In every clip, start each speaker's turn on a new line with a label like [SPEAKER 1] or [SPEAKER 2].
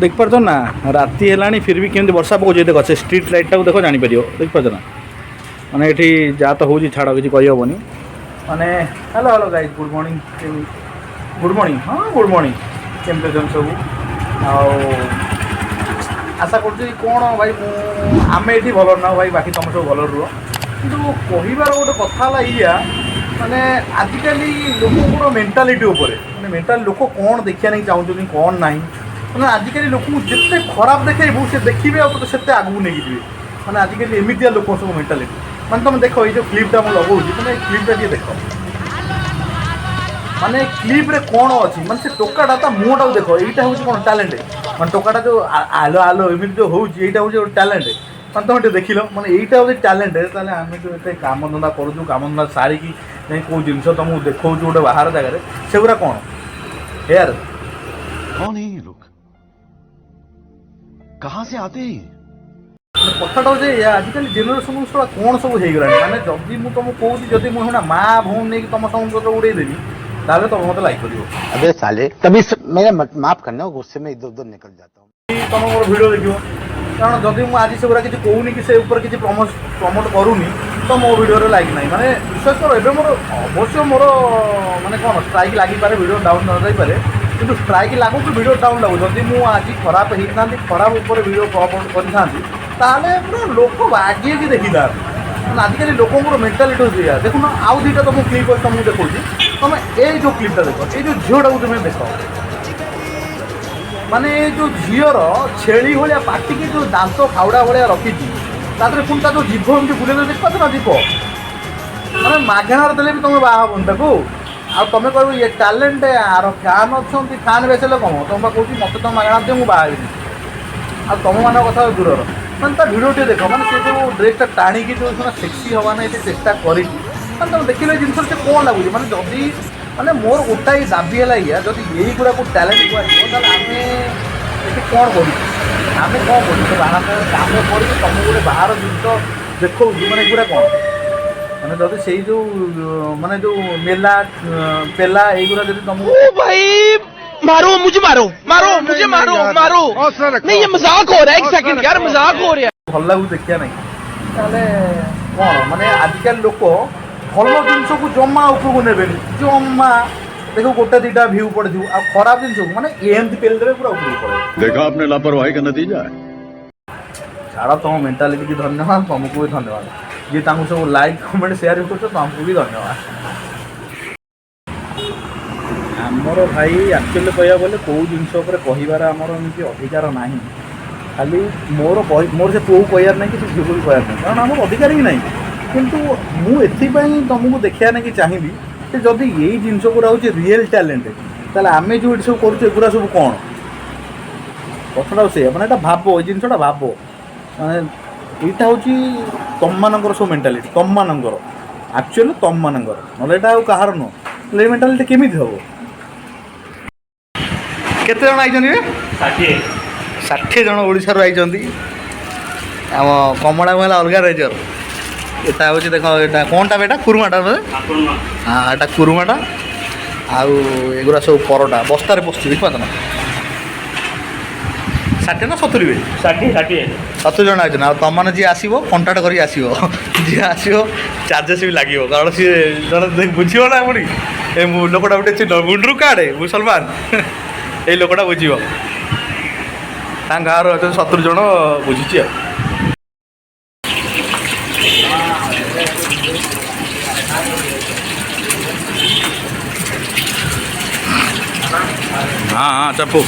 [SPEAKER 1] देख पार्छ ना राति है फिर भी केमती वर्षा पकाउछ देख से स्ट्रीट लाइट टाक देख जापर देख पार्छ ना माने ये जहाँ तो हूँ छाड़ किसी कहीहबनी माने hello hello guys good morning हाँ गुड मॉर्निंग केमती अच्छा सब आशा कर कौन भाई आम ये भल ना भाई बाकी तुम सब भल रुह कि कहार गोटे कथा या माने आजिकल लोक मेंटालिटी माने मेंटाल लोक कौन देखा नहीं चाहूँ कौन ना मैंने आजिकल लोक जिते खराब देखू से देखिए और से आगू नहीं जी मैंने आजिकल एमतिया लोक सब मेंटालिटी माने तुम देख ये जो क्लिपटा मुझे लगुच मैंने क्लिपटा टे देख माने क्लिप रे कौन अच्छी माने से टोकाटा मुहटा देख यहाँ हूँ कौन टैलेंट माने टोकाटा जो आलो आलो एमती जो होगी हूँ टैलेंट माने तुम देख लो मैंने यहाँ हूँ टैलेंट आम जो ये कम धंदा करूँ कम धंदा सारिकी कौ जिन तुमको देखा गोटे बाहर जगह से गुरा कौन हेयर
[SPEAKER 2] कौन है ये लोग कहाँ से आते हैं
[SPEAKER 1] कथाटा जे आजिकल जेनेरेशन सब कौन सब हो गला माने जदि मुझे तुमको कौन जदि मुझे माँ भौन नहीं तुम सब उड़ेदेवी ताले तुम मत लाइक कर
[SPEAKER 3] अबे साले तभी मेरा माफ करना गुस्से में इधर उधर निकल जाता हूँ
[SPEAKER 1] तुम मोर वीडियो देखो कारण जदि मुझे आज से गुरा किसी कहूनी कि से ऊपर किसी प्रमोट करूनी तो मो वीडियो लाइक ना माने विश्वास करो एवं मोर अवश्य मोर माने कौन स्ट्राइक लगी पारे वीडियो डाउन न जाई पारे किंतु स्ट्राइक लागू कि वीडियो डाउन लागू जदि मुझे आज खराब होता खराब ऊपर वीडियो अपलोड कर पूरा लोक आगे की देखी था आजिकल लोक मेंटालिटी दिया देखो ना आउ दुटा तुम क्लिप तुमको देखा तुम ये जो क्लिपटा देख ये झीटा को तुम देख माने जो झीर छेली भाया पाटिकी जो दांत फाउड़ा भाया रखी पुणी जो जीभ एमती बुले देख पाच ना जीभ मैंने मगणार देले भी तुम बाहन ताको आ तुम कह ये टैलेंट आर फैन अच्छा फैन बेस कम तुम कौन मत तुम मगणार दिए मुझे बाहर आ तुम मान कथा दूर मैंने भिडियो टे देख मैंने से जो ड्रेसटा टाणिकी जो सेक्सी हवा ना चेष्टा कर तुम देख लो जिन से कौन लगुच मैंने जदि मैंने मोर गोटाए दाबी है या जब यही गुड़ा को टैलेंट कहुए आम ये कौन करें कौन कर बाहर काम कर तुम गोटे बाहर जिन देखो मैंने गुड़ा कौन मैंने जब से जो माने जो मेला पेला युरा जब तुमको
[SPEAKER 4] भाई मारो मुझे मारो मारो मुझे मारो मारो नहीं ये मजाक हो रहा है एक सेकंड यार मजाक हो रहा है
[SPEAKER 1] भल लगू देखिया नहीं ताले कौन माने आजिकल लोक भल जिन को जमा उपरको ने जमा देखो गोटे दीटा व्यू पड़ आ खराब जिन माने एमती पेल देवे पूरा उपरको पड़े
[SPEAKER 2] देखा आपने लापरवाही का नतीजा है
[SPEAKER 1] छाड़ तुम मेंटालिटी की धन्यवाद तुमको भी धन्यवाद जी सब लाइक कमेंट शेयर भी कर तुमको भी धन्यवाद आमर भाई एक्चुअली कह गले कौ जिन कहार आमर एमती अधिकार ना खाली मोर से पुओ कहार ना कि झील को भी कहार ना कारण आम अधिकार ही ना किंतु मुझे तुमको देखा ना कि चाहिए कि जदि यही जिनस गुरा हूँ रियल टैलेंट ताले आम जो सब करा सब कौन कथटा से मैंने भाव ये जिनटा भाव माने यहाँ हूँ तुम मान सब मेंटालिटी तुम मान एक्चुअली तुम मान ना यहाँ कहार नुह मेंटालिटी केमी हम केते जन आई 60 जन ओडिशा आई आम कमला महला अलग रेजर एटा हूँ देख यहाँ कौनटा बेटा कुरुमाटा हाँ एटा कुरुमाटा आगुरा सब परोटा बस्तार पशु देख पाच ना 60 ना 70 बे 60 जन आई तुम मैंने जी आसो कंटाक्ट कर जी आसो चार्जेस भी लगे कारण सी जन बुझे ना पुणी ए लोकटा गोटे चिन्ह मुंड्रु काड़े मुसलमान ये लोकटा बुझ गाँव अच्छा 70 जन बुझी हाँ हाँ चप्पू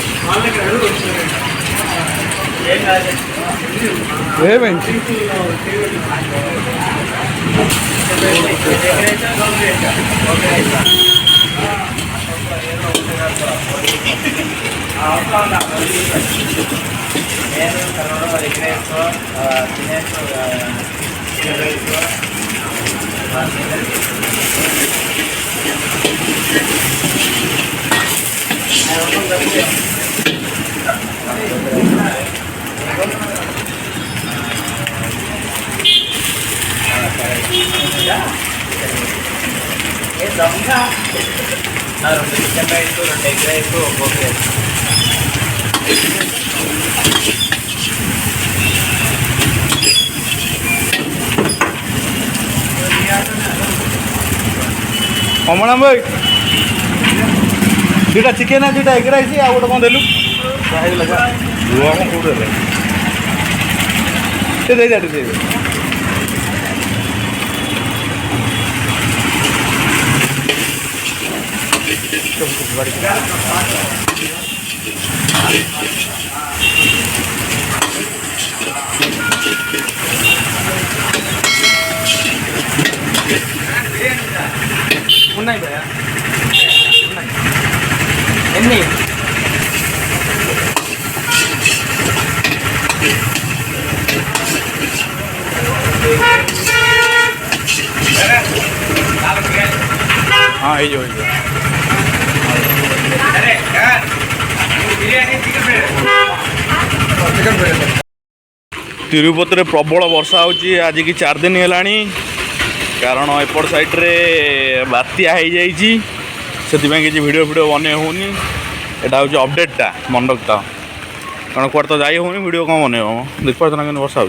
[SPEAKER 1] अमना भाई दुटा चिकेन है दुटा एग राइस आ गोटे कौन देलु रुआ कौन कौट दे दे ఉన్నాయి భయ్యా ఎన్ని ହେଇଯିବ तिरुपति प्रबल वर्षा होची आज की 4 दिन है कारण एपट साइड्रे बात्या हो जाइए से किसी वीडियो बन होनी यहाँ हूँ अपडेटा मन रखता कारण कुआर तो जाई होनी वीडियो कौन बन देख पार्थ ना वर्षा हो